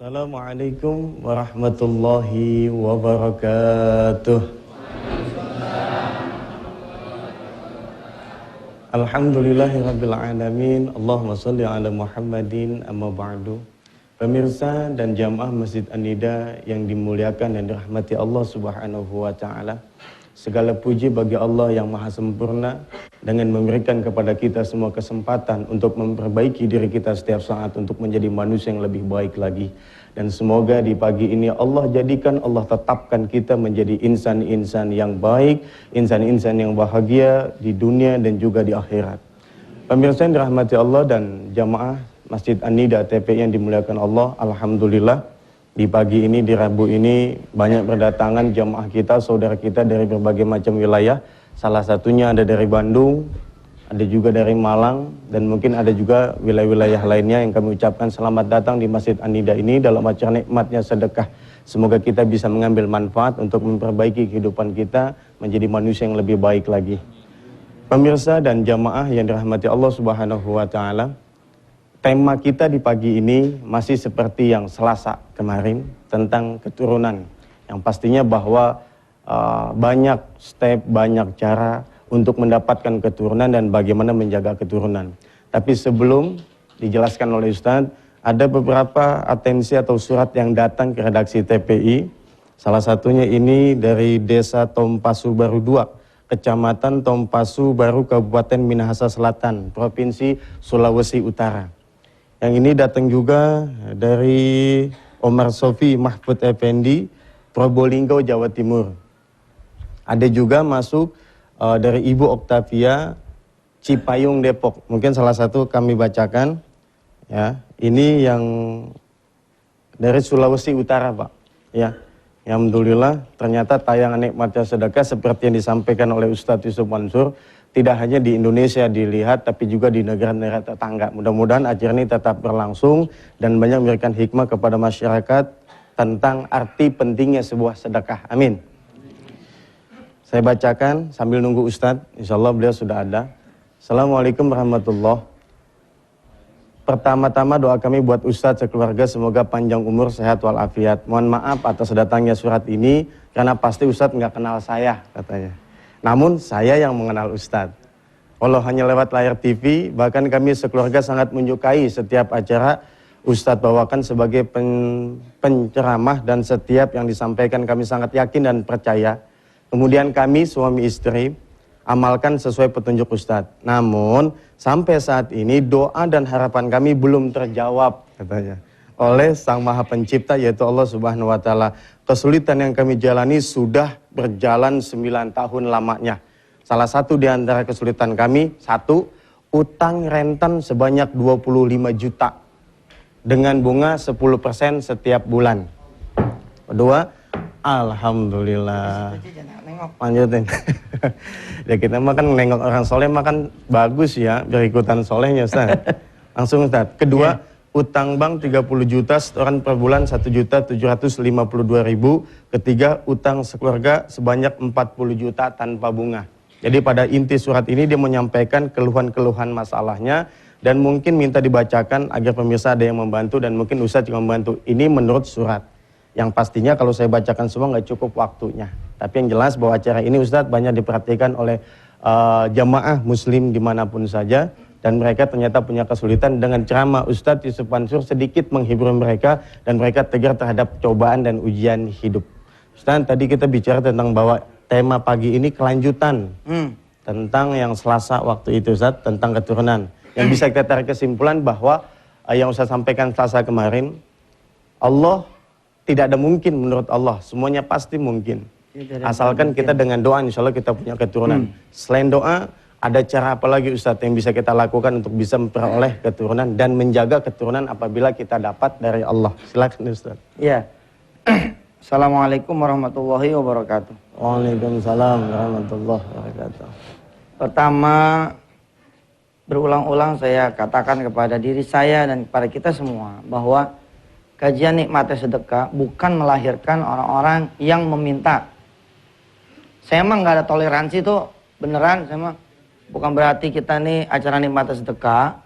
Assalamualaikum warahmatullahi wabarakatuh. Alhamdulillahirabbil alamin. Allahumma shalli ala Muhammadin amma ba'du. Pemirsa dan jamaah Masjid An-Nida yang dimuliakan dan dirahmati Allah Subhanahu wa taala. Segala puji bagi Allah yang maha sempurna dengan memberikan kepada kita semua kesempatan untuk memperbaiki diri kita setiap saat untuk menjadi manusia yang lebih baik lagi. Dan semoga di pagi ini Allah jadikan, Allah tetapkan kita menjadi insan-insan yang baik, insan-insan yang bahagia di dunia dan juga di akhirat. Pemirsa yang dirahmati Allah dan jamaah Masjid An-Nida TPI yang dimuliakan Allah, alhamdulillah di pagi ini, di Rabu ini banyak berdatangan jamaah kita, saudara kita dari berbagai macam wilayah. Salah satunya ada dari Bandung, ada juga dari Malang, dan mungkin ada juga wilayah-wilayah lainnya yang kami ucapkan selamat datang di Masjid An-Nida ini dalam acara nikmatnya sedekah. Semoga kita bisa mengambil manfaat untuk memperbaiki kehidupan kita menjadi manusia yang lebih baik lagi. Pemirsa dan jamaah yang dirahmati Allah Subhanahu wa taala, tema kita di pagi ini masih seperti yang Selasa kemarin tentang keturunan. Yang pastinya bahwa banyak step, banyak cara untuk mendapatkan keturunan dan bagaimana menjaga keturunan. Tapi sebelum dijelaskan oleh Ustadz, ada beberapa atensi atau surat yang datang ke redaksi TPI. Salah satunya ini dari Desa Tompasu Baru 2, Kecamatan Tompasu Baru, Kabupaten Minahasa Selatan, Provinsi Sulawesi Utara. Yang ini datang juga dari Omar Sofi Mahfud Effendi, Probolinggo, Jawa Timur. Ada juga masuk dari Ibu Oktavia, Cipayung, Depok. Mungkin salah satu kami bacakan. Ya, ini yang dari Sulawesi Utara, Pak. Ya, alhamdulillah ternyata tayangan nikmatnya sedekah seperti yang disampaikan oleh Ustadz Yusuf Mansur, tidak hanya di Indonesia dilihat, tapi juga di negara-negara tetangga. Mudah-mudahan acara ini tetap berlangsung dan banyak memberikan hikmah kepada masyarakat tentang arti pentingnya sebuah sedekah. Amin. Saya bacakan sambil nunggu Ustadz, insya Allah beliau sudah ada. Assalamualaikum warahmatullahi wabarakatuh. Pertama-tama doa kami buat Ustadz sekeluarga, semoga panjang umur, sehat walafiat. Mohon maaf atas datangnya surat ini, karena pasti Ustadz nggak kenal saya, katanya. Namun saya yang mengenal Ustadz. Walau hanya lewat layar TV, bahkan kami sekeluarga sangat menyukai setiap acara Ustadz bawakan sebagai penceramah, dan setiap yang disampaikan kami sangat yakin dan percaya. Kemudian kami suami istri amalkan sesuai petunjuk Ustadz. Namun sampai saat ini doa dan harapan kami belum terjawab, katanya, oleh Sang Maha Pencipta, yaitu Allah Subhanahu wa taala. Kesulitan yang kami jalani sudah berjalan 9 tahun lamanya. Salah satu di antara kesulitan kami, satu, utang rentan sebanyak 25 juta dengan bunga 10% setiap bulan. Kedua, alhamdulillah. Lanjutin. Ya kita mah kan nengok orang soleh mah kan bagus ya, biar ikutan solehnya Ustaz. Langsung Ustaz. Kedua, utang bank 30 juta, setoran per bulan 1.752.000. Ketiga, utang sekeluarga sebanyak 40 juta tanpa bunga. Jadi pada inti surat ini dia menyampaikan keluhan-keluhan masalahnya dan mungkin minta dibacakan agar pemirsa ada yang membantu dan mungkin Ustadz juga membantu. Ini menurut surat. Yang pastinya kalau saya bacakan semua nggak cukup waktunya. Tapi yang jelas bahwa acara ini Ustadz banyak diperhatikan oleh jamaah muslim dimanapun saja. Dan mereka ternyata punya kesulitan. Dengan ceramah Ustadz Yusuf Mansur sedikit menghibur mereka dan mereka tegar terhadap cobaan dan ujian hidup. Ustadz, tadi kita bicara tentang bahwa tema pagi ini kelanjutan tentang yang Selasa waktu itu Ustadz, tentang keturunan. Yang bisa kita tarik kesimpulan bahwa yang Ustadz sampaikan Selasa kemarin, Allah tidak ada mungkin menurut Allah, semuanya pasti mungkin. Asalkan kita dengan doa insya Allah kita punya keturunan. Selain doa, ada cara apa lagi Ustadz yang bisa kita lakukan untuk bisa memperoleh keturunan dan menjaga keturunan apabila kita dapat dari Allah? Silakan Ustadz. Ya. Assalamualaikum warahmatullahi wabarakatuh. Waalaikumsalam warahmatullahi wabarakatuh. Pertama, berulang-ulang saya katakan kepada diri saya dan kepada kita semua bahwa kajian nikmatnya sedekah bukan melahirkan orang-orang yang meminta. Saya emang nggak ada toleransi tuh, beneran. Saya emang bukan berarti kita nih acara nikmatnya sedekah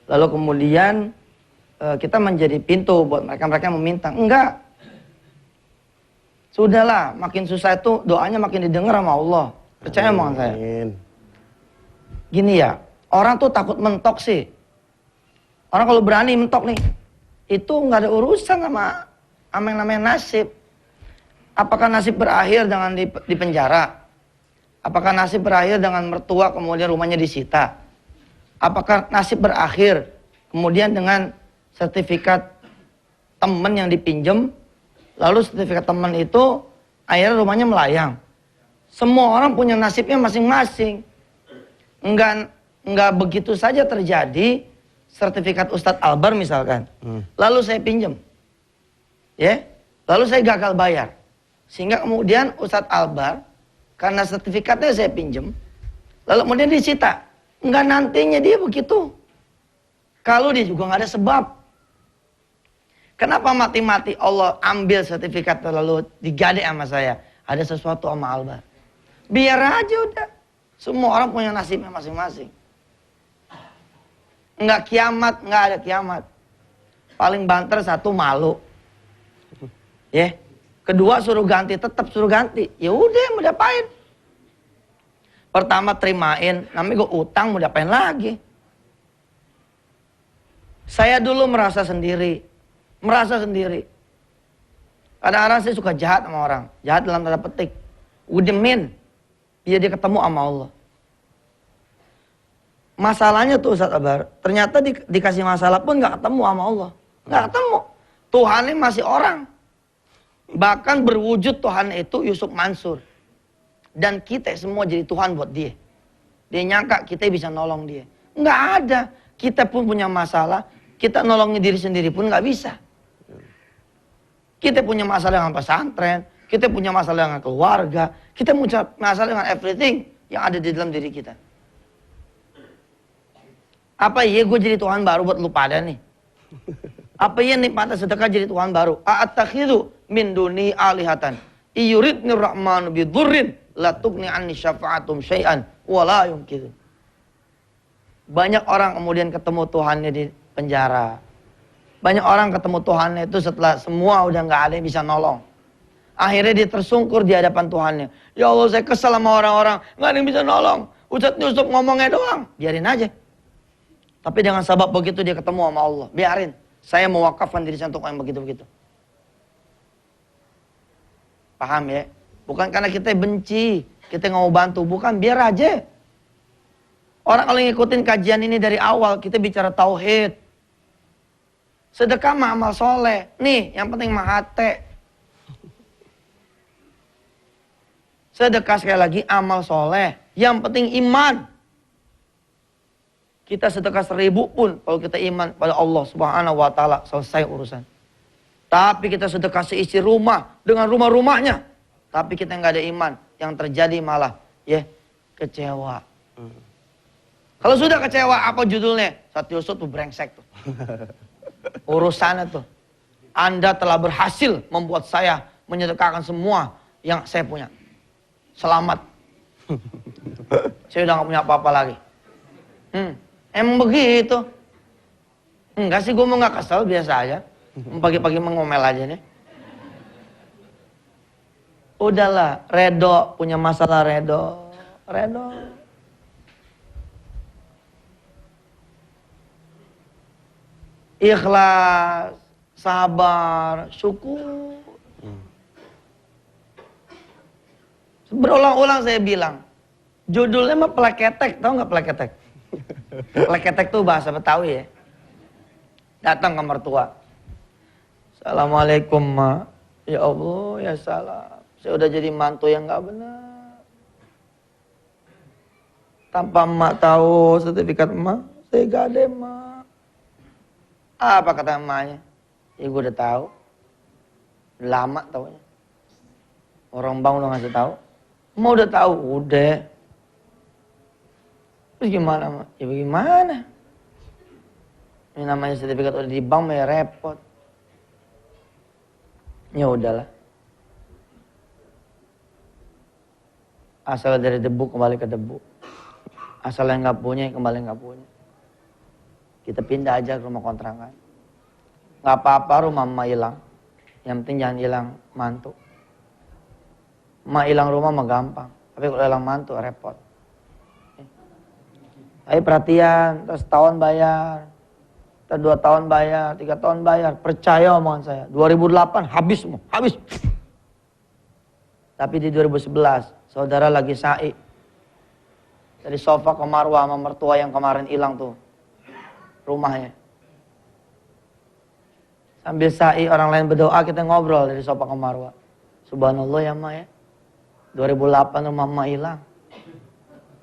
lalu kemudian kita menjadi pintu buat mereka-mereka yang meminta. Enggak. Sudahlah, makin susah itu doanya makin didengar sama Allah. Percaya omongan saya. Gini ya, orang tuh takut mentok sih. Orang kalau berani mentok nih, itu nggak ada urusan sama yang namanya nasib. Apakah nasib berakhir dengan di penjara? Apakah nasib berakhir dengan mertua kemudian rumahnya disita? Apakah nasib berakhir kemudian dengan sertifikat teman yang dipinjam, lalu sertifikat teman itu akhirnya rumahnya melayang? Semua orang punya nasibnya masing-masing. Enggak begitu saja terjadi sertifikat Ustadz Albar misalkan. Lalu saya pinjam. Ya, lalu saya gagal bayar. Sehingga kemudian Ustadz Albar, karena sertifikatnya saya pinjam, lalu kemudian disita. Enggak, nantinya dia begitu. Kalau dia juga nggak ada sebab. Kenapa mati-mati Allah ambil sertifikat lalu digade sama saya? Ada sesuatu sama Albar. Biar aja udah. Semua orang punya nasibnya masing-masing. Enggak kiamat, enggak ada kiamat. Paling banter satu malu. Ya. Kedua suruh ganti, tetap suruh ganti. Ya udah, mau diapain? Pertama terimain, namanya gue utang, mau diapain lagi? Saya dulu merasa sendiri. Kadang-kadang saya suka jahat sama orang. Jahat dalam tanda petik. Udemin. Biar dia ketemu sama Allah. Masalahnya tuh Ustadz Abar, ternyata dikasih masalah pun gak ketemu sama Allah. Gak ketemu. Tuhannya masih orang. Bahkan berwujud Tuhan itu Yusuf Mansur. Dan kita semua jadi Tuhan buat dia. Dia nyangka kita bisa nolong dia. Nggak ada. Kita pun punya masalah. Kita nolongnya diri sendiri pun nggak bisa. Kita punya masalah dengan pesantren. Kita punya masalah dengan keluarga. Kita punya masalah dengan everything yang ada di dalam diri kita. Apa iya gue jadi Tuhan baru buat lu pada nih? Apa iya nikmatnya sedekah jadi Tuhan baru? A'attakhidhu min duni alihatan. Iyuridni rahmanu bidurrin la tughni anni syafa'atum syai'an wa la yumkin. Banyak orang kemudian ketemu Tuhannya di penjara. Banyak orang ketemu Tuhannya itu setelah semua udah nggak ada yang bisa nolong. Akhirnya dia tersungkur di hadapan Tuhannya. Ya Allah, saya kesal sama orang-orang, nggak ada yang bisa nolong. Ustadz Yusuf ngomongnya doang, biarin aja. Tapi dengan sebab begitu dia ketemu sama Allah, biarin. Saya mewakafkan diri saya untuk yang begitu-begitu. Paham ya? Bukan karena kita benci, kita nggak mau bantu, bukan, biar aja. Orang kalau ngikutin kajian ini dari awal, kita bicara tauhid. Sedekah mah amal soleh. Nih, yang penting mah hati. Sedekah sekali lagi amal soleh. Yang penting iman. Kita sedekah 1000 pun, kalau kita iman pada Allah Subhanahu wa Ta'ala, selesai urusan. Tapi kita sedekah seisi rumah dengan rumah-rumahnya, tapi kita nggak ada iman, yang terjadi malah kecewa. Kalau sudah kecewa, apa judulnya? Ustadz Yusuf tuh brengsek tuh. Urusannya tuh. Anda telah berhasil membuat saya menyedekahkan semua yang saya punya. Selamat. Saya udah nggak punya apa-apa lagi. Emang begitu? Enggak sih, gue mau nggak kesel, biasa aja. Pagi-pagi mengomel aja nih. Udahlah, redo, punya masalah redo. Ikhlas, sabar, syukur. Berulang-ulang saya bilang, judulnya mah pleketek, tau nggak pleketek? Pleketek tuh bahasa Betawi ya. Datang ke mertua. Assalamualaikum ma. Ya Allah, ya salam. Saya udah jadi mantu yang nggak benar. Tanpa emak tahu sertifikat emak, saya gak ada emak. Apa kata emaknya? Ya gue udah tahu. Lama taunya. Orang bang udah ngasih tahu. Emak udah tahu, udah. Terus gimana mak? Ya bagaimana? Ini namanya sertifikat udah di bank, ya repot. Ya udahlah. Asal dari debu kembali ke debu. Asal yang nggak punya kembali nggak punya. Kita pindah aja ke rumah kontrakan. Nggak apa-apa rumah emak hilang. Yang penting jangan hilang mantu. Emak hilang rumah mah gampang. Tapi kalau hilang mantu repot. Tapi perhatian, terus setahun bayar. Terus 2 tahun bayar, 3 tahun bayar. Percaya omongan saya. 2008 habis semua, habis. Tapi di 2011, saudara lagi sa'i. Dari sofa ke Marwah sama mertua yang kemarin hilang tuh. Rumahnya. Sambil sa'i orang lain berdoa, kita ngobrol dari sofa ke Marwah. Subhanallah ya Mak ya. 2008 rumah Mak hilang.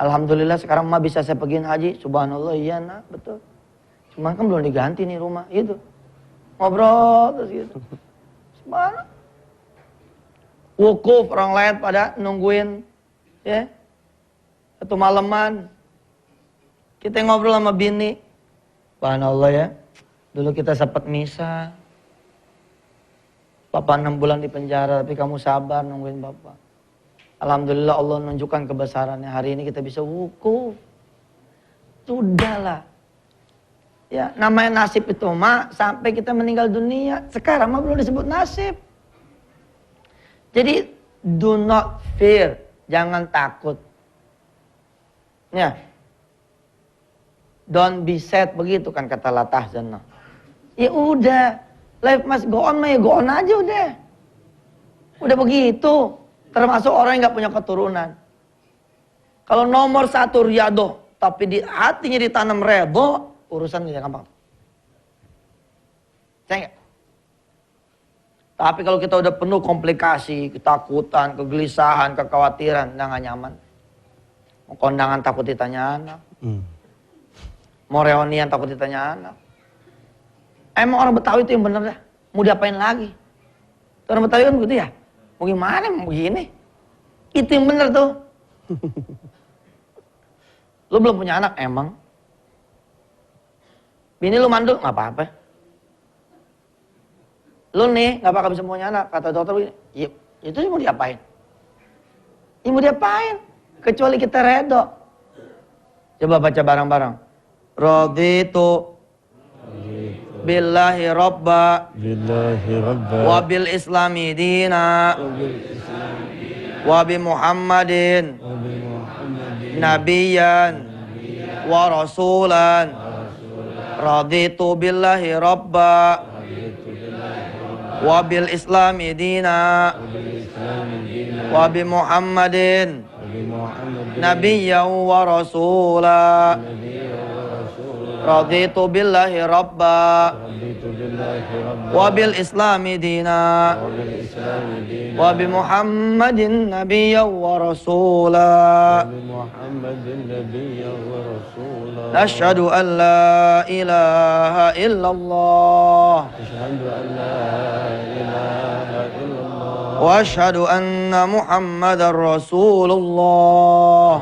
Alhamdulillah sekarang Mak bisa saya pergiin haji. Subhanallah iya nak, betul. Cuman kan belum diganti nih rumah, gitu. Ngobrol terus gitu. Subhanallah. Wukuf orang lain pada nungguin ya. Satu malaman. Kita ngobrol sama bini. Subhanallah ya. Dulu kita sempat misa. Bapak 6 bulan di penjara, tapi kamu sabar nungguin Bapak. Alhamdulillah Allah menunjukkan kebesarannya. Hari ini kita bisa wukuf. Sudahlah. Ya, namanya nasib itu Mak, sampai kita meninggal dunia. Sekarang Mak belum disebut nasib. Jadi, do not fear. Jangan takut. Ya. Don't be sad, begitu kan kata la tahzan. Ya udah. Life must go on, ya go on aja udah. Udah begitu. Termasuk orang yang gak punya keturunan. Kalau nomor 1 riadoh, tapi di hatinya ditanam redho, urusan tidak gampang. Saya enggak? Tapi kalau kita udah penuh komplikasi, ketakutan, kegelisahan, kekhawatiran, udah gak nyaman. Mau kondangan takut ditanya anak. Mau reunian takut ditanya anak. Emang orang Betawi itu yang bener dah. Mau diapain lagi? Orang Betawi kan begitu ya. Mau gimana, mau begini. Itu yang bener tuh. Lu belum punya anak emang. Bini lu mandul, gak apa-apa. Lu nih gak bakal bisa punya anak. Kata dokter begini, ya, itu mau diapain? Ya mau diapain? Kecuali kita redho. Coba baca bareng-bareng. Raditu billahi robba wabil islami dina wabi muhammadin nabiyan wa rasulan raditu billahi robba wabil islami dina wabi muhammadin nabiyan wa rasulan raditu billahi rabba wabil islami dina wabi muhammadin nabiyya wa rasula nashhadu an la ilaha illallah wa ashhadu anna muhammadar rasulullah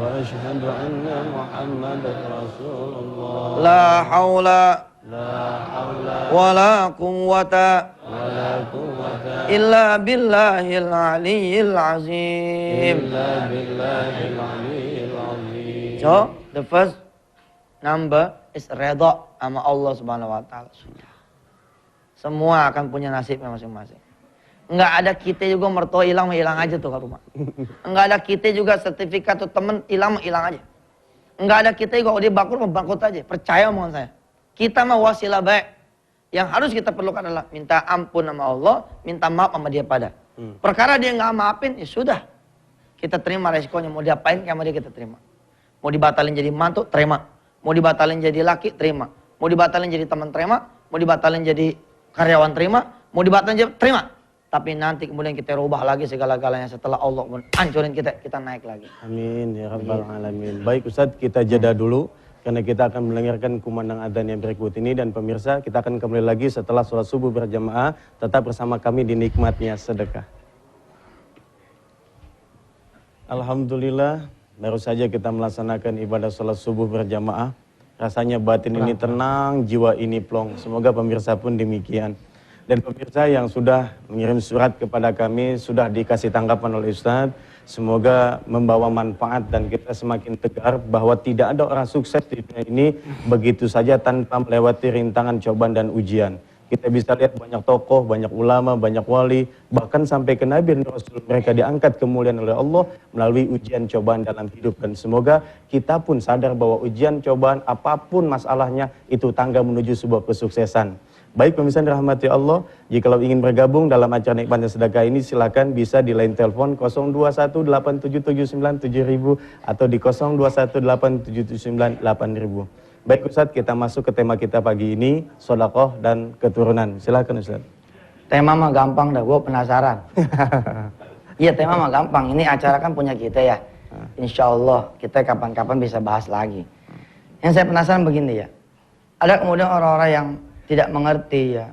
la haula wala quwwata illa billahil aliyyil azim. So, the first number is redha sama Allah Subhanahu wa taala. Sudah. Semua akan punya nasibnya masing-masing. Enggak ada kita juga mertua hilang aja tuh ke rumah. Enggak ada kita juga sertifikat tuh temen hilang aja. Enggak ada kita juga kalau dia bangkrut aja. Percaya omongan saya. Kita mah wasilah baik. Yang harus kita perlukan adalah minta ampun sama Allah, minta maaf sama dia pada. Perkara dia nggak maafin, ya sudah. Kita terima resikonya. Mau diapain sama dia kita terima. Mau dibatalin jadi mantu, terima. Mau dibatalin jadi laki, terima. Mau dibatalin jadi teman, terima. Mau dibatalin jadi karyawan, terima. Mau dibatalin jadi terima. Tapi nanti kemudian kita rubah lagi segala-galanya setelah Allah hancurin kita naik lagi. Amin ya rabbal alamin. Baik Ustadz, kita jeda dulu karena kita akan mendengarkan kumandang adzan yang berikut ini, dan pemirsa kita akan kembali lagi setelah sholat subuh berjamaah. Tetap bersama kami di Nikmatnya Sedekah. Alhamdulillah, baru saja kita melaksanakan ibadah sholat subuh berjamaah. Rasanya batin ini tenang, jiwa ini plong. Semoga pemirsa pun demikian. Dan pemirsa yang sudah mengirim surat kepada kami, sudah dikasih tanggapan oleh Ustadz. Semoga membawa manfaat dan kita semakin tegar bahwa tidak ada orang sukses di dunia ini begitu saja tanpa melewati rintangan, cobaan dan ujian. Kita bisa lihat banyak tokoh, banyak ulama, banyak wali, bahkan sampai ke Nabi dan Rasul, mereka diangkat kemuliaan oleh Allah melalui ujian cobaan dalam hidup. Dan semoga kita pun sadar bahwa ujian cobaan apapun masalahnya itu tangga menuju sebuah kesuksesan. Baik pemirsa yang dirahmati Allah, jika ingin bergabung dalam acara Nikmatnya Sedekah ini, silakan bisa di line telepon 021877977000 atau di 02187798.000. Baik Ustadz, kita masuk ke tema kita pagi ini, sedekah dan keturunan. Silakan Ustadz. Tema mah gampang dah, gue penasaran. Iya, tema mah gampang. Ini acara kan punya kita ya. Insya Allah kita kapan-kapan bisa bahas lagi. Yang saya penasaran begini ya. Ada kemudian orang-orang yang tidak mengerti ya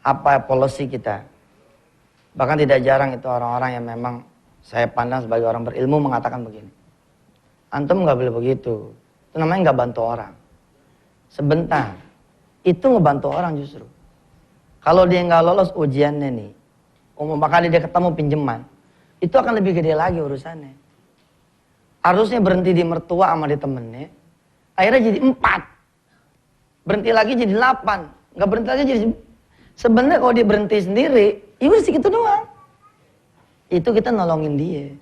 apa policy kita. Bahkan tidak jarang itu orang-orang yang memang saya pandang sebagai orang berilmu mengatakan begini. Antum nggak boleh begitu. Itu namanya nggak bantu orang. Sebentar, itu ngebantu orang justru. Kalau dia nggak lolos ujiannya nih, kali dia ketemu pinjaman, itu akan lebih gede lagi urusannya. Harusnya berhenti di mertua sama di temennya, akhirnya jadi 4. Berhenti lagi jadi 8. Nggak berhenti lagi jadi... Sebenarnya kalau dia berhenti sendiri, ya udah segitu doang. Itu kita nolongin dia.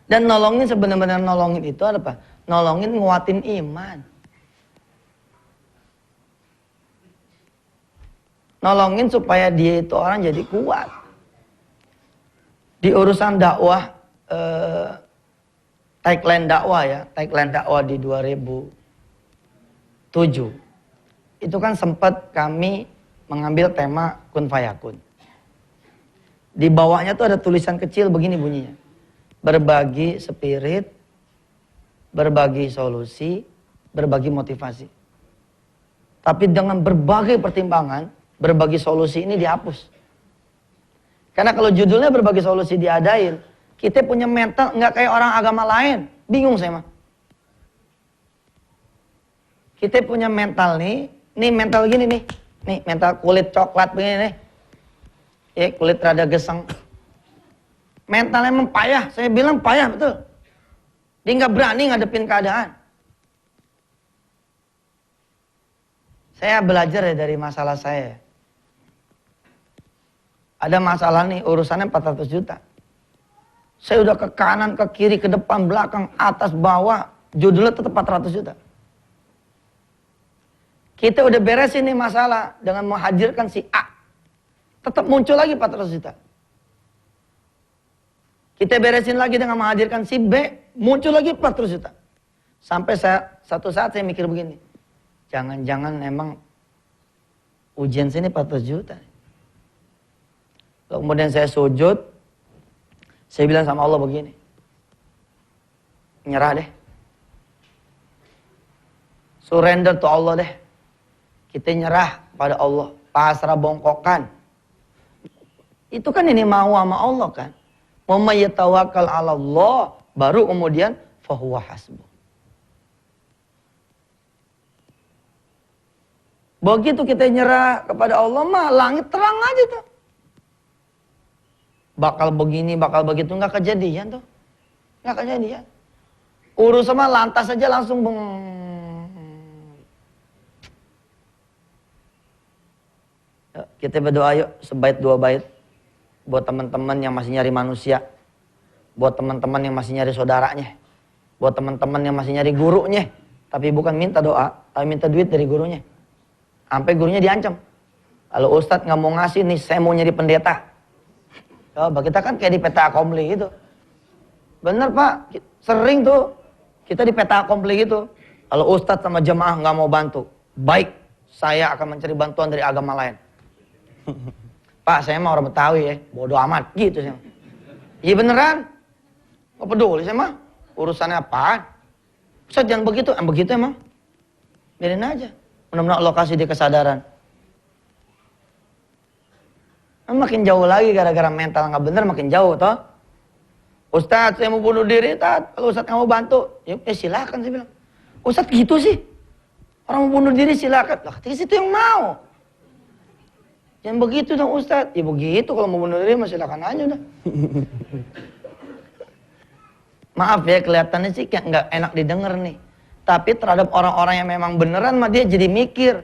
Dan nolongin sebenarnya nolongin itu apa? Nolongin nguatin iman. Nolongin supaya dia itu orang jadi kuat. Di urusan dakwah, tagline dakwah ya, tagline dakwah di 2007. Itu kan sempat kami mengambil tema kun fayakun. Di bawahnya tuh ada tulisan kecil begini bunyinya. Berbagi spirit, berbagi solusi, berbagi motivasi. Tapi dengan berbagai pertimbangan, berbagi solusi ini dihapus. Karena kalau judulnya berbagi solusi diadain, kita punya mental nggak kayak orang agama lain. Bingung saya mah. Kita punya mental nih mental gini nih. Nih mental kulit coklat begini nih. Ya kulit rada geseng. Mentalnya emang payah, saya bilang payah betul. Dia nggak berani ngadepin keadaan. Saya belajar ya dari masalah saya. Ada masalah nih, urusannya 400 juta. Saya udah ke kanan, ke kiri, ke depan, belakang, atas, bawah. Judulnya tetap 400 juta. Kita udah beresin nih masalah dengan menghadirkan si A. Tetap muncul lagi 400 juta. Kita beresin lagi dengan menghadirkan si B. Muncul lagi 400 juta. Sampai satu saat saya mikir begini. Jangan-jangan emang ujian sini 400 juta. Lalu kemudian saya sujud, saya bilang sama Allah begini, nyerah deh, surrender to Allah deh, kita nyerah pada Allah, pasrah bongkokan. Itu kan ini mau sama Allah kan, mau yatawakkal ala Allah, baru kemudian fahuwa hasbuh. Begitu kita nyerah kepada Allah mah langit terang aja tuh. Bakal begini, bakal begitu, nggak kejadian tuh. Nggak kejadian. Urusan mah lantas aja langsung Kita berdoa yuk, sebait 2 bait. Buat teman-teman yang masih nyari manusia. Buat teman-teman yang masih nyari saudaranya. Buat teman-teman yang masih nyari gurunya. Tapi bukan minta doa, tapi minta duit dari gurunya. Sampai gurunya diancam. Kalau Ustadz nggak mau ngasih nih, saya mau nyari pendeta. Coba kita kan kayak di peta akompli gitu. Bener Pak, sering tuh kita di peta akompli gitu. Kalau Ustadz sama jemaah nggak mau bantu, baik, saya akan mencari bantuan dari agama lain. Pak, saya mah orang Betawi ya, bodoh amat gitu sih. Iya beneran, nggak peduli saya mah. Urusannya apaan? Ustadz jangan begitu, begitu emang. Biarin aja. Mudah-mudahan Allah kasih dia kesadaran. Makin jauh lagi gara-gara mental nggak bener makin jauh toh. Ustadz saya mau bunuh diri, kalau Ustadz nggak mau bantu, ya silakan saya bilang. Ustadz gitu sih, orang mau bunuh diri silakan. Lah katanya situ yang mau. Jangan begitu dong Ustadz. Ya begitu kalau mau bunuh diri mah silakan aja udah. Maaf ya kelihatannya sih kayak nggak enak didengar nih. Tapi terhadap orang-orang yang memang beneran mah dia jadi mikir.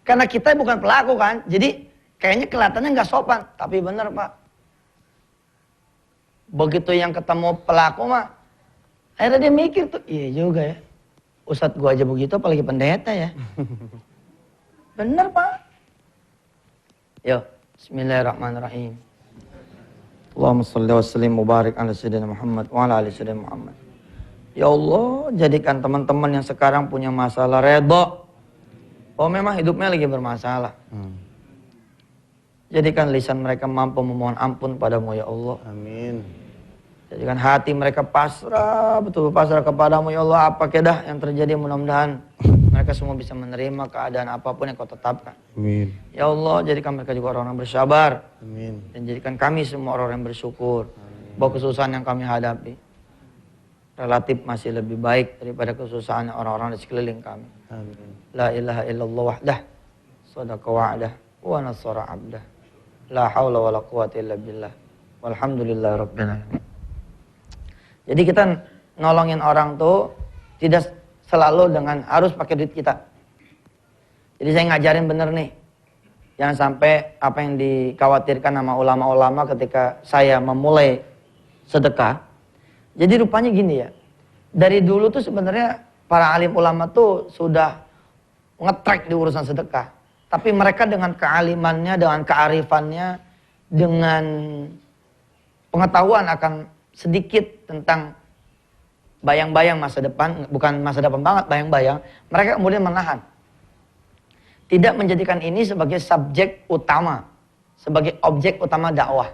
Karena kita bukan pelaku kan, jadi kayaknya kelihatannya nggak sopan. Tapi bener Pak. Begitu yang ketemu pelaku mah, akhirnya dia mikir tuh, iya juga ya. Ustadz gua aja begitu apalagi pendeta ya. Bener Pak. Yo, bismillahirrahmanirrahim. Allahumma sholli wa sallim mubarak ala sayyidina Muhammad wa ala ali sayyidina Muhammad. Ya Allah, jadikan teman-teman yang sekarang punya masalah redha. Oh memang hidupnya lagi bermasalah. Jadikan lisan mereka mampu memohon ampun padamu ya Allah. Amin. Jadikan hati mereka pasrah, betul pasrah kepadamu ya Allah. Apa kedah yang terjadi, mudah-mudahan mereka semua bisa menerima keadaan apapun yang kau tetapkan. Amin. Ya Allah, jadikan mereka juga orang-orang bersabar. Amin. Dan jadikan kami semua orang yang bersyukur. Bahwa kesusahan yang kami hadapi relatif masih lebih baik daripada kesusahan orang-orang di sekeliling kami. Amin. La ilaha illallah wahdah, sadaqa wa'dah, wa nasara abdah. La hawla wa la quwata illa billah. Walhamdulillah rabbil alamin. Jadi kita nolongin orang tuh tidak selalu dengan harus pakai duit kita. Jadi saya ngajarin bener nih. Jangan sampai apa yang dikhawatirkan sama ulama-ulama ketika saya memulai sedekah. Jadi rupanya gini ya. Dari dulu tuh sebenarnya para alim ulama tuh sudah ngetrack di urusan sedekah. Tapi mereka dengan kealimannya, dengan kearifannya, dengan pengetahuan akan sedikit tentang bayang-bayang masa depan, bukan masa depan banget, bayang-bayang, mereka kemudian menahan. Tidak menjadikan ini sebagai subjek utama, sebagai objek utama dakwah.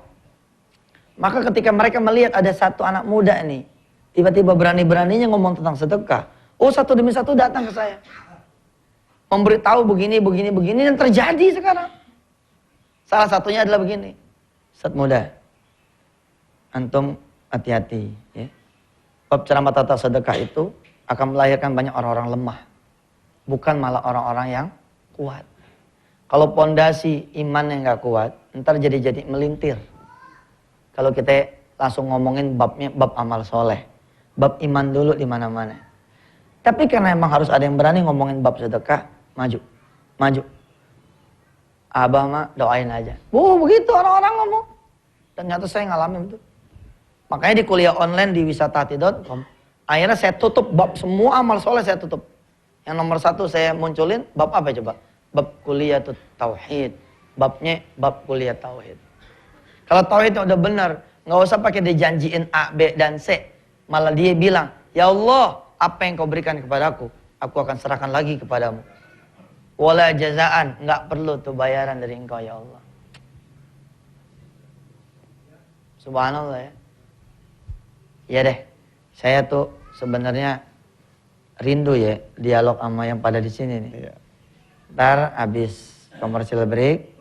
Maka ketika mereka melihat ada satu anak muda nih, tiba-tiba berani-beraninya ngomong tentang sedekah. Oh, satu demi satu datang ke saya. Memberitahu begini, dan terjadi sekarang. Salah satunya adalah begini. Ustadz muda, antum hati-hati ya. Bab ceramah tata sedekah itu akan melahirkan banyak orang-orang lemah. Bukan malah orang-orang yang kuat. Kalau pondasi imannya nggak kuat, ntar jadi melintir. Kalau kita langsung ngomongin babnya, bab amal soleh. Bab iman dulu di mana-mana. Tapi karena emang harus ada yang berani ngomongin bab sedekah, maju. Abah mah doain aja. Begitu orang-orang ngomong. Ternyata saya ngalamin itu. Makanya di kuliah online di wisatahati.com, akhirnya saya tutup bab semua amal soleh saya tutup. Yang nomor 1 saya munculin bab apa coba? Bab kuliah tauhid. Babnya bab kuliah tauhid. Kalau tauhidnya udah benar, nggak usah pakai dijanjiin A, B, dan C. Malah dia bilang, ya Allah, apa yang kau berikan kepadaku, aku akan serahkan lagi kepadamu. Wala jazaan, nggak perlu tuh bayaran dari engkau ya Allah. Subhanallah ya. Ya deh, saya tuh sebenarnya rindu ya dialog sama yang pada di sini nih. Iya. Ntar habis commercial break,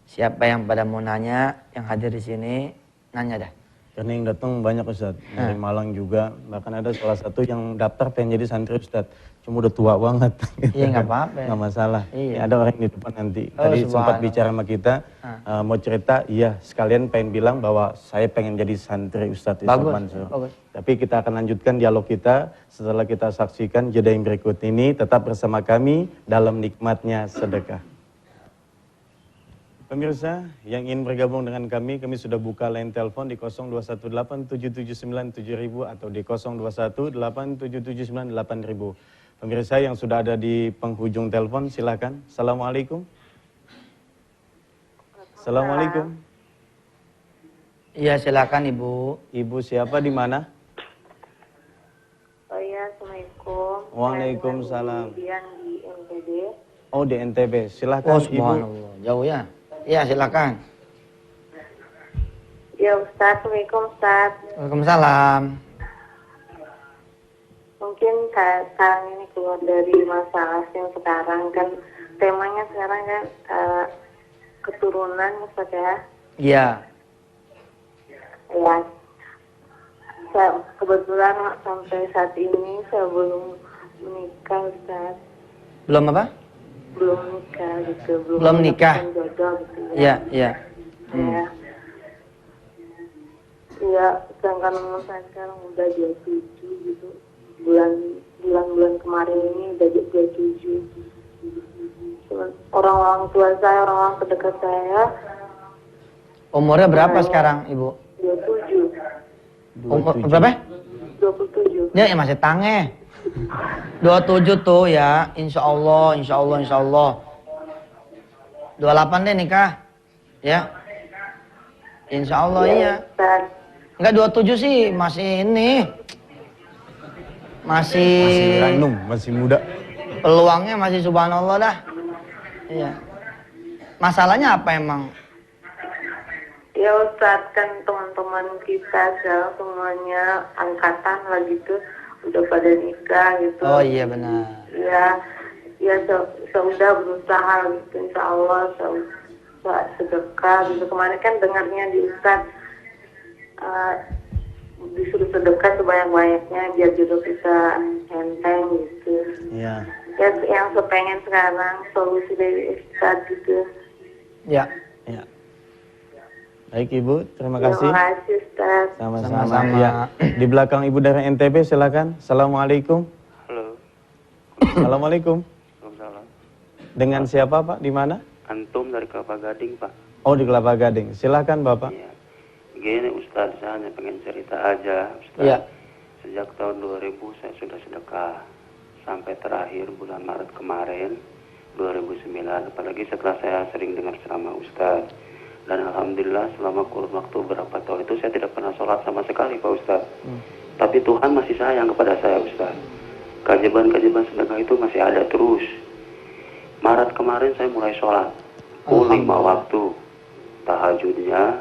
siapa yang pada mau nanya, yang hadir di sini, nanya dah. Karena yang datang banyak Ustadz, dari Malang juga. Bahkan ada salah satu yang daftar pengen jadi santri Ustadz. Cuma udah tua banget. Iya nggak apa-apa. Nggak masalah. Iya. Ya, ada orang di depan nanti. Oh, Tadi sempat subhanallah. bicara sama kita, mau cerita, iya sekalian pengen bilang bahwa saya pengen jadi santri Ustadz Ismail Mansur. Bagus. Tapi kita akan lanjutkan dialog kita setelah kita saksikan jeda yang berikut ini. Tetap bersama kami dalam nikmatnya sedekah. Pemirsa yang ingin bergabung dengan kami sudah buka line telepon di 021877977000 atau di 02187798.000. Pemirsa yang sudah ada di penghujung telepon, silakan. Assalamualaikum. Assalamualaikum. Iya silakan Ibu. Ibu siapa di mana? Oh iya, Assalamualaikum. Waalaikumsalam. Kemudian di NTB. Oh di NTB, silakan Oh Ibu. subhanallah, jauh ya. Iya silakan. Ya Ustaz, Assalamualaikum Ustaz. Waalaikumsalam. Mungkin sekarang ini keluar dari masalah yang sekarang kan, temanya sekarang kan keturunan Ustaz ya. Iya. Ya. Kebetulan sampai saat ini saya belum menikah Ustaz. Belum apa? Belum nikah gitu. Belum nikah. mendapatkan jodoh gitu Iya, iya. Ya. Iya, sedangkan umur saya sekarang udah 27 gitu. Bulan kemarin ini udah 27. orang-orang tua saya, orang-orang terdekat saya. Umurnya berapa sekarang Ibu? 27. Umur berapa? 27. Dia masih tange. 27 tuh ya, insya Allah. 28 deh nikah, ya. Insya Allah iya. Ustaz. Enggak 27 sih, masih ini. Masih ranum, masih muda. Peluangnya masih subhanallah dah. Iya. Masalahnya apa emang? Ya Ustaz, kan teman-teman kita sekarang semuanya angkatan lah gitu, udah pada nikah gitu. Oh iya benar. Ya sudah berusaha gitu, insya Allah sedekah gitu. Kemarin kan dengarnya di Ustaz disuruh sedekah sebanyak-banyaknya biar jodoh kita enteng gitu. Iya. Ya yang sepengen sekarang solusi dari Ustaz gitu. Ya. Ya. Baik Ibu, terima kasih. Terima kasih Ustaz. Sama-sama. Sama-sama. Ya. Di belakang Ibu dari NTB silakan. Assalamualaikum. Halo. Assalamualaikum. Waalaikumsalam. Dengan siapa Pak? Di mana? Antum dari Kelapa Gading, Pak. Oh di Kelapa Gading. Silakan Bapak. Iya. Gini Ustaz, saya hanya pengen cerita aja, Ustaz. Iya. Sejak tahun 2000 saya sudah sedekah. Sampai terakhir bulan Maret kemarin, 2009. Apalagi setelah saya sering dengar ceramah Ustaz. Dan Alhamdulillah selama kurun waktu berapa tahun itu saya tidak pernah sholat sama sekali Pak Ustaz. Tapi Tuhan masih sayang kepada saya Ustaz. Keajaiban-keajaiban sedekah itu masih ada terus. Maret kemarin saya mulai sholat. Full 5 waktu. Tahajudnya,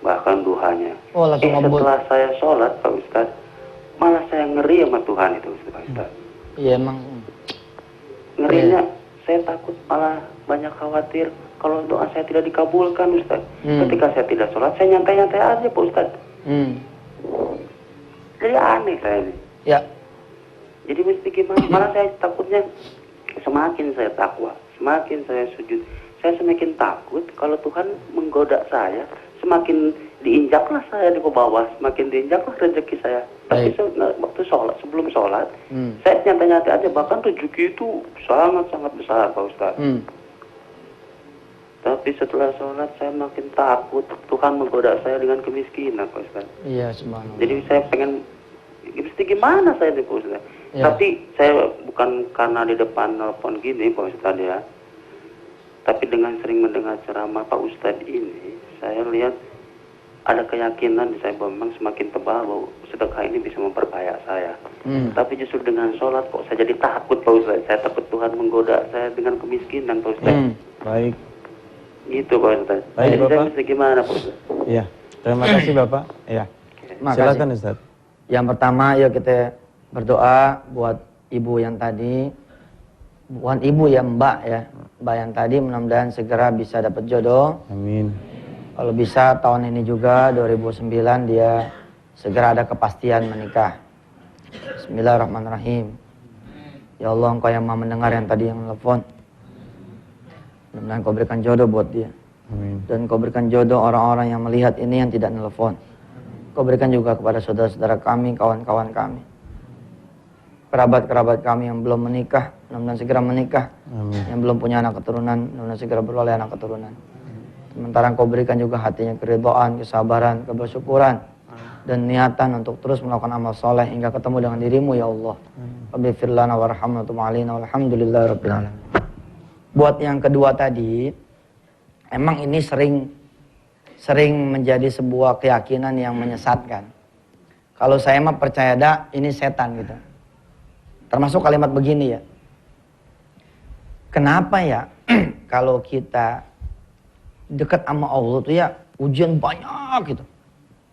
bahkan duhanya. Oh langsung ngabul. Setelah saya sholat Pak Ustaz, malah saya ngeri sama Tuhan itu Pak Ustaz. Iya emang. Ngerinya saya takut, malah banyak khawatir kalau doa saya tidak dikabulkan Ustaz. Ketika saya tidak sholat, saya nyantai-nyantai aja Pak Ustaz. Jadi aneh saya ini. Ya. Jadi mesti gimana? Malah saya takutnya semakin saya takwa, semakin saya sujud, saya semakin takut kalau Tuhan menggoda saya, semakin diinjaklah saya di bawah, semakin diinjaklah rezeki saya. Tapi waktu sholat, sebelum sholat, saya nyantai-nyantai aja, bahkan rezeki itu sangat-sangat besar Pak Ustaz. Tapi setelah sholat saya makin takut Tuhan menggoda saya dengan kemiskinan Pak Ustaz. Iya subhanallah. Jadi saya pengen, mesti gimana saya nih Pak Ustaz. Ya. Tapi saya bukan karena di depan nelpon gini Pak Ustaz ya. Tapi dengan sering mendengar ceramah Pak Ustaz ini, saya lihat ada keyakinan di saya bahwa memang semakin tebal bahwa sedekah ini bisa memperkaya saya. Tapi justru dengan sholat kok saya jadi takut Pak Ustaz. Saya takut Tuhan menggoda saya dengan kemiskinan Pak Ustaz. Baik. Gitu Pak Ustaz. Baik, Jadi saya Bapak. mesti gimana Pak Ustaz? Iya. Terima kasih Bapak. Ya. Makasih. Silakan Ustaz. Yang pertama yuk kita berdoa buat ibu yang tadi. Bukan ibu ya, mbak ya. Mbak yang tadi mudah-mudahan segera bisa dapat jodoh. Amin. Kalau bisa tahun ini juga 2009 dia segera ada kepastian menikah. Bismillahirrahmanirrahim. Ya Allah, Engkau yang Maha mendengar yang tadi yang telepon. Mudah-mudahan Kau berikan jodoh buat dia. Amin. Dan Kau berikan jodoh orang-orang yang melihat ini yang tidak nelpon. Kau berikan juga kepada saudara-saudara kami, kawan-kawan kami. Kerabat-kerabat kami yang belum menikah, mudah-mudahan segera menikah. Amin. Yang belum punya anak keturunan, mudah-mudahan segera beroleh anak keturunan. Sementara Kau berikan juga hatinya keridhaan, kesabaran, kebersyukuran. Dan niatan untuk terus melakukan amal soleh hingga ketemu dengan dirimu ya Allah. Rabbighfir lana warhamna wa tub alaina walhamdulillahirabbil alamin. Buat yang kedua tadi, emang ini sering menjadi sebuah keyakinan yang menyesatkan. Kalau saya mah percaya ini setan gitu. Termasuk kalimat begini ya. Kenapa ya kalau kita dekat sama Allah tuh ya ujian banyak gitu.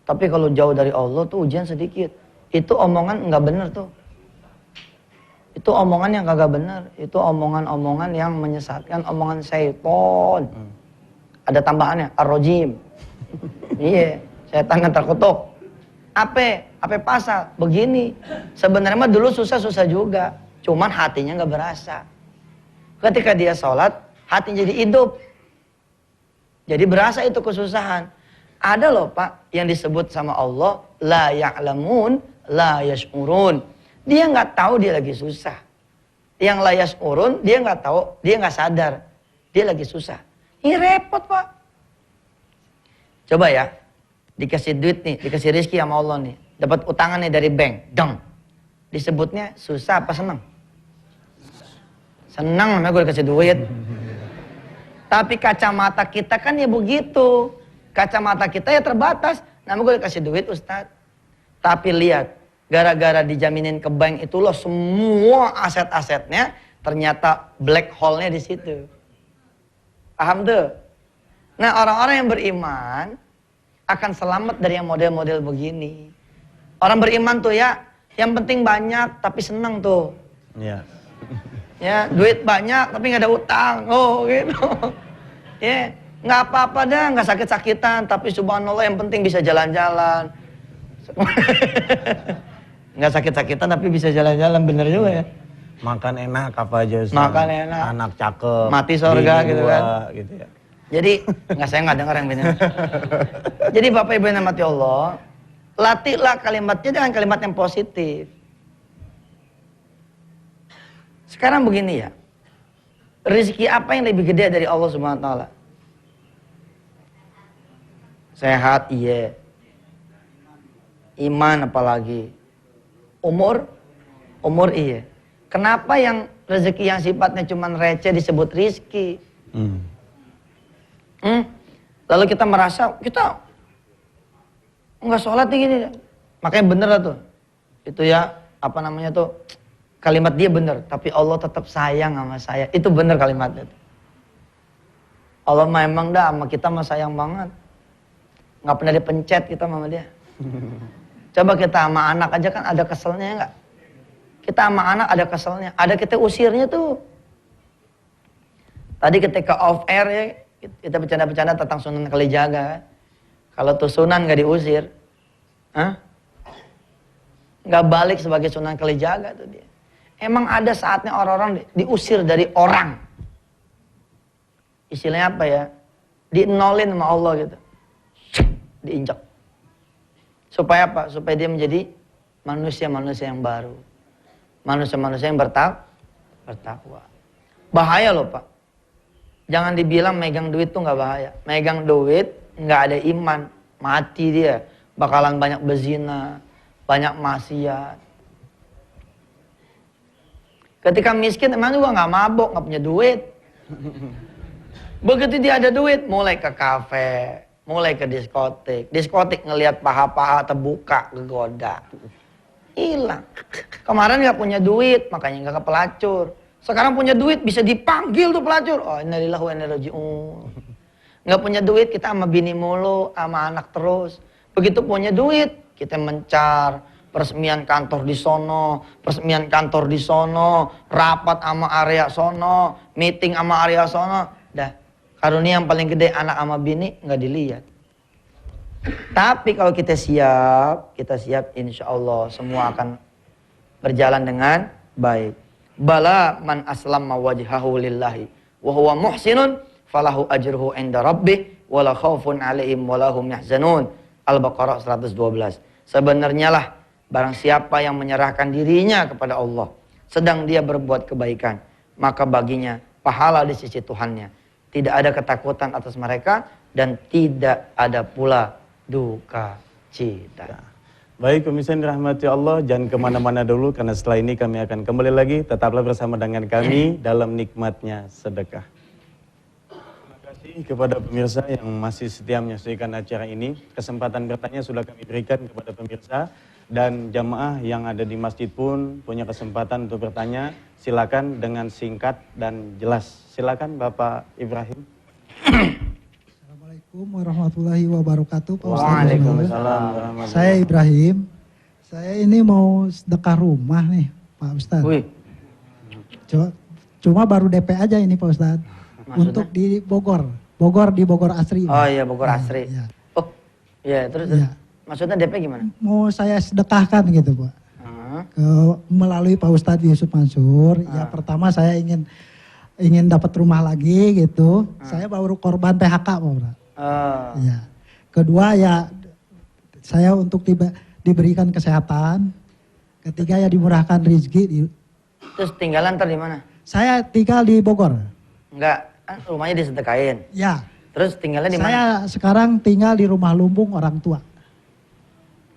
Tapi kalau jauh dari Allah tuh ujian sedikit. Itu omongan nggak bener tuh. Itu omongan yang kagak bener. Itu omongan-omongan yang menyesatkan, omongan syaitan. Ada tambahannya, ar-rajim. Iya, setan yang terkutuk. Apa pasal? Begini. Sebenarnya mah dulu susah-susah juga. Cuman hatinya nggak berasa. Ketika dia sholat, hatinya jadi hidup. Jadi berasa itu kesusahan. Ada loh Pak, yang disebut sama Allah, la ya'lamun, la yash'urun. Dia nggak tahu dia lagi susah. Yang la yash'urun, dia nggak tahu, dia nggak sadar. Dia lagi susah. Ini repot Pak. Coba ya, dikasih duit nih, dikasih rezeki sama Allah nih. Dapat utangan nih dari bank, dong. Disebutnya susah apa senang? Senang namanya gue dikasih duit. Tapi kacamata kita kan ya begitu. Kacamata kita ya terbatas. Namanya gue dikasih duit Ustadz. Tapi lihat, gara-gara dijaminin ke bank itu loh semua aset-asetnya ternyata black hole-nya di situ. Paham tuh? Nah orang-orang yang beriman akan selamat dari yang model-model begini. Orang beriman tuh ya, yang penting banyak tapi senang tuh. Ya. Ya, duit banyak tapi nggak ada utang. Oh, gitu. Ya, nggak apa-apa dah, nggak sakit-sakitan, tapi subhanallah yang penting bisa jalan-jalan. Nggak sakit-sakitan tapi bisa jalan-jalan, bener juga ya. Makan enak apa aja Ustaz. Makan enak. Anak cakep. Mati surga gitu kan. Gitu ya. Jadi, saya nggak dengar yang benar. Jadi Bapak Ibu yang dirahmati Allah, latihlah kalimatnya dengan kalimat yang positif. Sekarang begini ya, rezeki apa yang lebih gede dari Allah Subhanahu Wa Taala? Sehat, iya. Iman apalagi. Umur, iya. Kenapa yang rezeki yang sifatnya cuma receh disebut rizki? Lalu kita merasa kita nggak sholat nih gini, makanya bener lah tuh. Itu ya apa namanya tuh, kalimat dia bener, tapi Allah tetap sayang sama saya. Itu bener kalimatnya tuh. Allah mah emang dah sama kita mah sayang banget. Nggak pernah dipencet kita sama dia. Coba kita sama anak aja kan ada keselnya nggak? Kita sama anak ada keselnya, ada kita usirnya tuh. Tadi ketika off air ya, kita bercanda-bercanda tentang Sunan Kalijaga. Kalau tuh Sunan nggak diusir, nggak balik sebagai Sunan Kalijaga tuh dia. Emang ada saatnya orang-orang diusir dari orang. Istilahnya apa ya? Dienolin sama Allah gitu. Diinjak. Supaya apa? Supaya dia menjadi manusia-manusia yang baru. Manusia-manusia yang bertakwa. Bahaya loh Pak. Jangan dibilang megang duit tuh nggak bahaya. Megang duit nggak ada iman, mati dia. Bakalan banyak berzina, banyak maksiat. Ketika miskin emang juga nggak mabok, nggak punya duit. Begitu dia ada duit, mulai ke kafe, mulai ke diskotik. Diskotik ngelihat paha-paha terbuka, kegoda. Hilang. Kemarin nggak punya duit, makanya nggak ke pelacur. Sekarang punya duit bisa dipanggil tuh pelacur. Oh, innalillahi wa inna ilaihi raji'un. Nggak punya duit kita sama bini mulu, sama anak terus. Begitu punya duit kita mencar, peresmian kantor di sono, peresmian kantor di sono, rapat sama area sono, meeting sama area sono. Dah, karunia yang paling gede anak sama bini nggak dilihat. Tapi kalau kita siap insya Allah semua akan berjalan dengan baik. Bala man aslama wajhahu lillahi wa huwa muhsinun falahu ajruhu inda rabbih wala khaufun alaihim wala hum yahzanun. Al-Baqarah 112. Sebenarnya lah barang siapa yang menyerahkan dirinya kepada Allah sedang dia berbuat kebaikan, maka baginya pahala di sisi Tuhannya. Tidak ada ketakutan atas mereka dan tidak ada pula duka cita. Baik pemirsa yang dirahmati Allah, jangan kemana-mana dulu karena setelah ini kami akan kembali lagi. Tetaplah bersama dengan kami dalam nikmatnya sedekah. Terima kasih kepada pemirsa yang masih setia menyaksikan acara ini. Kesempatan bertanya sudah kami berikan kepada pemirsa. Dan jamaah yang ada di masjid pun punya kesempatan untuk bertanya. Silakan dengan singkat dan jelas. Silakan Bapak Ibrahim. Assalamualaikum warahmatullahi wabarakatuh. Pak Ustaz. Waalaikumsalam warahmatullahi. Saya Ibrahim. Saya ini mau sedekah rumah nih Pak Ustaz. Wih, Cuma baru DP aja ini Pak Ustaz. Maksudnya? Untuk di Bogor. Di Bogor Asri. oh iya Bogor Asri. Iya. Oh, iya terus. Iya. Maksudnya DP gimana? Mau saya sedekahkan gitu Pak. Melalui Pak Ustadz Yusuf Mansur. Ya pertama saya ingin dapat rumah lagi gitu. Saya baru korban PHK Pak Ustadz. Ya. Kedua ya saya untuk diberikan kesehatan. Ketiga ya dimurahkan rezeki. Terus tinggalan ntar di mana? Saya tinggal di Bogor. Enggak, Kan rumahnya disedekain. Ya. Terus tinggalnya di mana? Saya sekarang tinggal di rumah lumbung orang tua.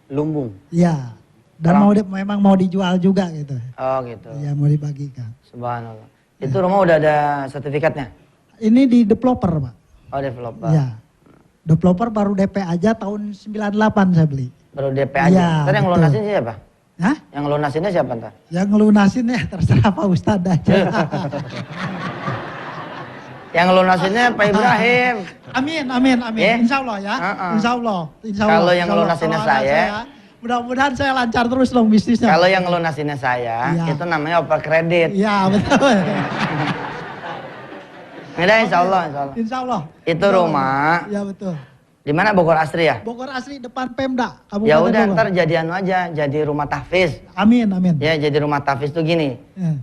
Lumbung. Ya. Dan memang mau dijual juga gitu. Oh gitu. Ya mau dibagikan. Subhanallah. Itu rumah udah ada sertifikatnya? Ini di developer Pak. Oh developer. Ya. Developer baru DP aja tahun 98 saya beli. Baru DP aja. Ya, Ntar yang betul. lunasin siapa? Hah? Yang lunasinnya siapa ntar? Yang ngelunasin ya terserah Pak Ustadz aja. Yang lunasinnya Pak Ibrahim. Amin. Ya? Insya Allah ya. Insya Allah. Kalau yang ngelunasinnya saya, mudah-mudahan saya lancar terus dong bisnisnya. kalau yang ngelunasinnya saya, Ya. itu namanya oper kredit. Iya betul. Udah insya Allah. Insya Allah. Itu rumah. Iya betul. Di mana Bogor Asri ya? Bogor asli depan Pemda. Ya udah Bogor. ntar jadi anu aja, jadi rumah tahfiz. Amin. Ya jadi rumah tahfiz tuh gini. Ya.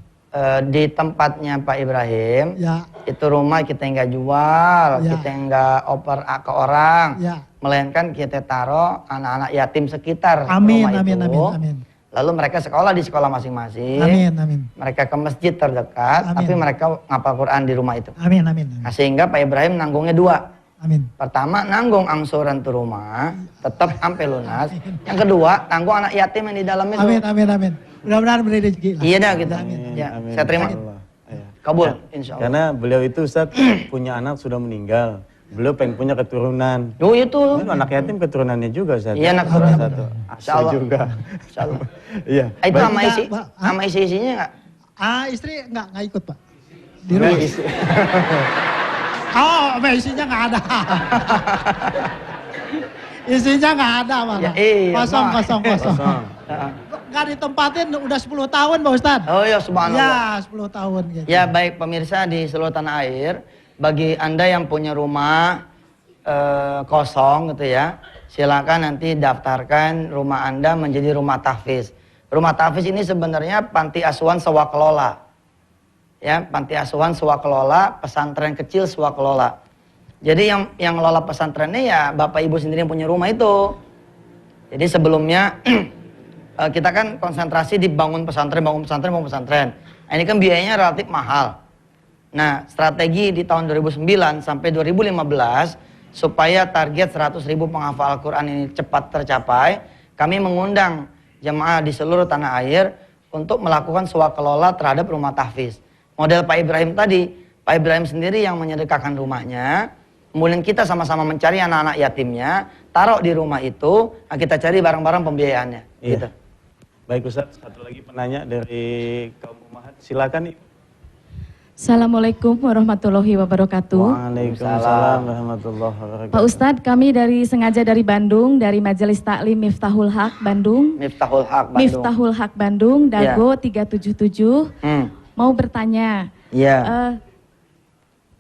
Di tempatnya Pak Ibrahim, Ya. itu rumah kita nggak jual, Ya. kita nggak oper ke orang, Ya. melainkan kita taruh anak-anak yatim sekitar Amin. rumah itu. Amin. Lalu mereka sekolah di sekolah masing-masing. Amin. Mereka ke masjid terdekat, Amin. tapi mereka ngapal Quran di rumah itu. Amin. Nah, sehingga Pak Ibrahim nanggungnya dua. Amin. Pertama, nanggung angsuran tuh rumah, tetap sampai lunas. Yang kedua, tanggung anak yatim yang di dalam itu. Amin. Mudah-mudahan beri rezeki. lah. Iya dah gitu. Amin. Ya, Amin. saya terima. Insyaallah. Ya. Kabul, Ya. insya Allah. Karena beliau itu Ustaz punya anak sudah meninggal. Beliau pengen punya keturunan. Oh itu. Ini anak yatim keturunannya juga Ustaz. Iya, anak Salah keturunan. satu. Insyaallah. Asal juga. Insyaallah. Iya. Itu Baik. sama isi, Pak. sama isi-isinya nggak? Istri nggak ikut Pak. Di Enggak, rumah. isi- Oh, isinya nggak ada. Isinya nggak ada Pak. Ya, iya, Kosong. Kosong. Heeh. Nggak ditempatin udah 10 tahun Pak Ustadz. Oh ya subhanallah. Ya 10 tahun gitu. Ya baik pemirsa di seluruh tanah air, bagi Anda yang punya rumah kosong gitu ya, silakan nanti daftarkan rumah Anda menjadi rumah tahfiz. Rumah tahfiz ini sebenarnya panti asuhan swakelola. Ya, panti asuhan swakelola, pesantren kecil swakelola. Jadi yang ngelola pesantrennya ya Bapak Ibu sendiri yang punya rumah itu. Jadi sebelumnya kita kan konsentrasi di bangun pesantren. Nah, ini kan biayanya relatif mahal. Nah, strategi di tahun 2009 sampai 2015 supaya target 100.000 penghafal Al-Quran ini cepat tercapai, kami mengundang jemaah di seluruh tanah air untuk melakukan swakelola terhadap rumah tahfiz. Model Pak Ibrahim tadi, Pak Ibrahim sendiri yang menyedekahkan rumahnya, kemudian kita sama-sama mencari anak-anak yatimnya, taruh di rumah itu, nah kita cari barang-barang pembiayaannya. Iya. Gitu. Baik Ustaz, satu lagi penanya dari kaum umahat. Silakan Ibu. Assalamualaikum warahmatullahi wabarakatuh. Waalaikumsalam warahmatullahi wabarakatuh. Pak Ustadz, kami sengaja dari Bandung, dari Majelis Taklim Miftahul Haq Bandung. Miftahul Haq Bandung. Miftahul Haq Bandung, Dago 377. Mau bertanya, Iya.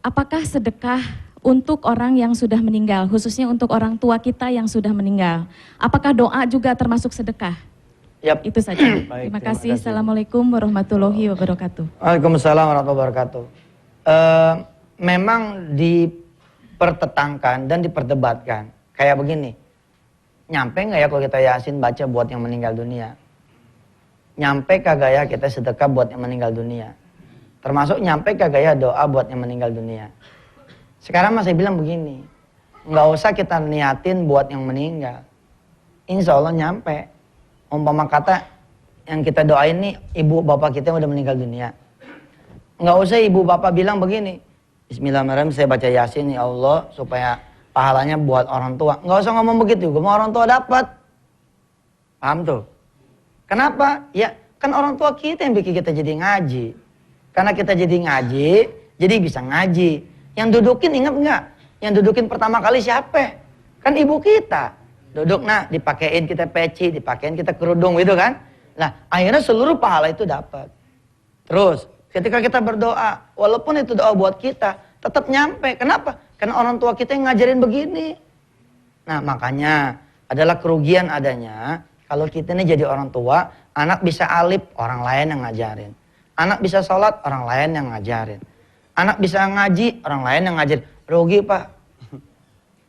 apakah sedekah untuk orang yang sudah meninggal, khususnya untuk orang tua kita yang sudah meninggal? Apakah doa juga termasuk sedekah? Yap. Itu saja. Baik, Terima terima kasih. kasih. Assalamualaikum warahmatullahi wabarakatuh. Waalaikumsalam warahmatullahi wabarakatuh. Memang dipertetangkan dan diperdebatkan. Kayak begini, nyampe nggak ya kalau kita yasin baca buat yang meninggal dunia? Nyampe kagak ya kita sedekah buat yang meninggal dunia? Termasuk nyampe kagak ya doa buat yang meninggal dunia? Sekarang masih bilang begini, nggak usah kita niatin buat yang meninggal. Insya Allah nyampe. Umpama kata yang kita doain nih ibu bapak kita yang udah meninggal dunia. Nggak usah ibu bapak bilang begini, Bismillahirrahmanirrahim saya baca yasin ya Allah supaya pahalanya buat orang tua. Nggak usah ngomong begitu, gue mau orang tua dapat. Paham tuh? Kenapa? Ya kan orang tua kita yang bikin kita jadi ngaji. Karena kita jadi ngaji, jadi bisa ngaji. Yang dudukin ingat nggak? Yang dudukin pertama kali siapa? Kan ibu kita. Duduk nah, dipakein kita peci, dipakein kita kerudung gitu kan. Nah, akhirnya seluruh pahala itu dapat. Terus, ketika kita berdoa, walaupun itu doa buat kita, tetap nyampe. Kenapa? Karena orang tua kita yang ngajarin begini. Nah, makanya adalah kerugian adanya kalau kita ini jadi orang tua, anak bisa alif, orang lain yang ngajarin. Anak bisa sholat, orang lain yang ngajarin. Anak bisa ngaji, orang lain yang ngajarin. Rugi, Pak.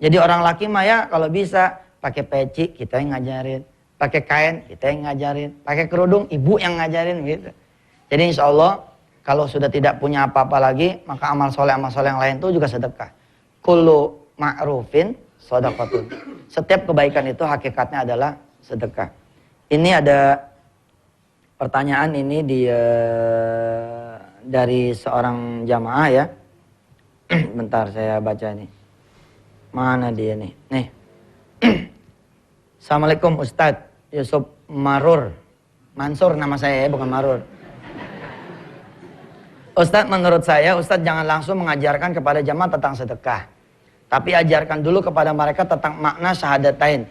Jadi orang laki mah ya kalau bisa pakai peci kita yang ngajarin, pakai kain kita yang ngajarin, pakai kerudung ibu yang ngajarin gitu. Jadi insya Allah Kalau sudah tidak punya apa-apa lagi, maka amal soleh yang lain itu juga sedekah. Kullu ma'rufin shadaqatun. Setiap kebaikan itu hakikatnya adalah sedekah. Ini ada pertanyaan ini dari seorang jamaah ya. Bentar saya baca ini. Mana dia nih? Nih. Assalamualaikum Ustadz Yusuf Marur. Mansur nama saya ya, bukan Marur. Ustadz, menurut saya Ustadz jangan langsung mengajarkan kepada jamaah tentang sedekah. Tapi ajarkan dulu kepada mereka tentang makna syahadatain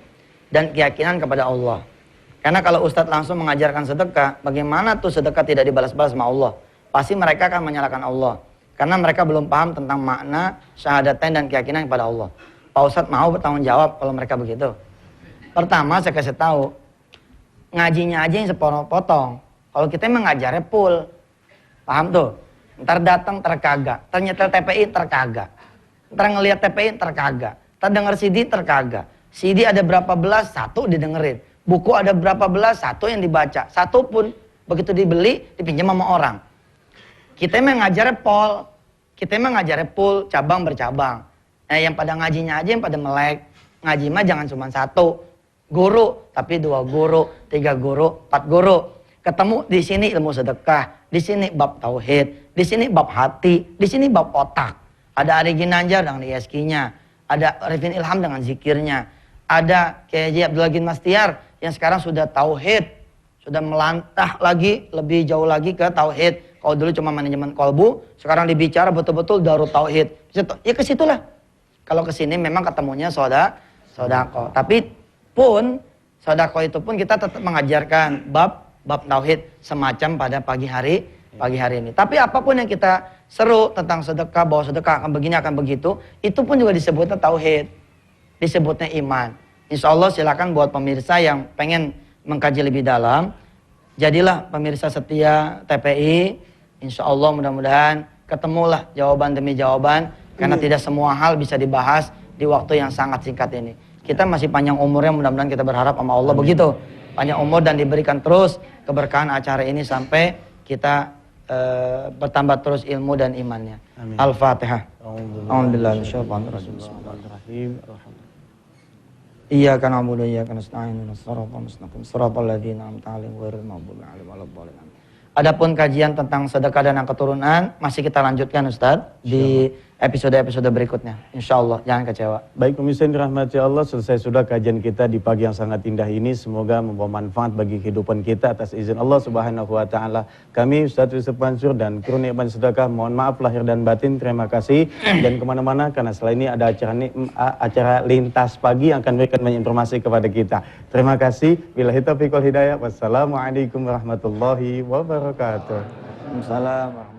dan keyakinan kepada Allah. Karena kalau Ustadz langsung mengajarkan sedekah, bagaimana tuh sedekah tidak dibalas-balas sama Allah? Pasti mereka akan menyalahkan Allah. Karena mereka belum paham tentang makna syahadatain dan keyakinan kepada Allah. Pak Ustadz mau bertanggung jawab kalau mereka begitu? Pertama saya kasih tahu, ngajinya aja yang sepotong-potong. Kalau kita emang ngajarnya full, paham tuh? Ntar datang terkagak, ntar nyetel TPI terkagak, ntar ngelihat TPI terkagak, ntar denger CD terkagak. CD ada berapa belas, satu didengerin. Buku ada berapa belas, satu yang dibaca. Satu pun begitu dibeli, dipinjam sama orang. Kita emang ngajarnya pol, kita emang ngajarnya full, cabang bercabang. Yang pada ngajinya aja yang pada melek. Ngaji mah jangan cuma satu guru, tapi 2 guru, 3 guru, 4 guru. Ketemu di sini ilmu sedekah, di sini bab tauhid, di sini bab hati, di sini bab otak. Ada Ari Ginanjar dengan ISK-nya, ada Arifin Ilham dengan zikirnya, ada Kiai Haji Abdul Ghani Mastiar yang sekarang sudah tauhid, sudah melantah lagi lebih jauh lagi ke tauhid. Kalau dulu cuma manajemen kolbu, sekarang dibicara betul-betul darut tauhid. Ya ke situlah. Kalau ke sini memang ketemunya sodako. Tapi pun sodako itu pun kita tetap mengajarkan bab tauhid semacam pada pagi hari ini. Tapi apapun yang kita seru tentang sedekah, bahwa sedekah akan begini akan begitu, itu pun juga disebutnya tauhid, disebutnya iman. Insya Allah silakan buat pemirsa yang pengen mengkaji lebih dalam, jadilah pemirsa setia TPI. Insya Allah mudah-mudahan ketemulah jawaban demi jawaban, karena tidak semua hal bisa dibahas di waktu yang sangat singkat ini. Kita masih panjang umurnya, mudah-mudahan kita berharap sama Allah. Amin. Begitu panjang umur dan diberikan terus keberkahan acara ini sampai kita bertambah terus ilmu dan imannya. Al-Fatihah. Alhamdulillah. Iyyaka na'budu wa iyyaka nasta'in ihdinas siratal mustaqim siratal ladzina an'amta 'alaihim ghairil maghdubi 'alaihim waladdallin. Adapun kajian tentang sedekah dan keturunan masih kita lanjutkan Ustadz di episode-episode berikutnya. Insya Allah, jangan kecewa. Baik pemirsa yang dirahmati Allah, selesai sudah kajian kita di pagi yang sangat indah ini. Semoga membawa manfaat bagi kehidupan kita atas izin Allah Subhanahu wa Ta'ala. Kami Ustadz Yusuf Mansur dan kru Nikmat Sedekah, mohon maaf lahir dan batin. Terima kasih. Dan kemana-mana karena setelah ini ada acara lintas pagi yang akan memberikan banyak informasi kepada kita. Terima kasih. Billahi taufiq wal hidayah. Wassalamualaikum warahmatullahi wabarakatuh. Waalaikumsalam.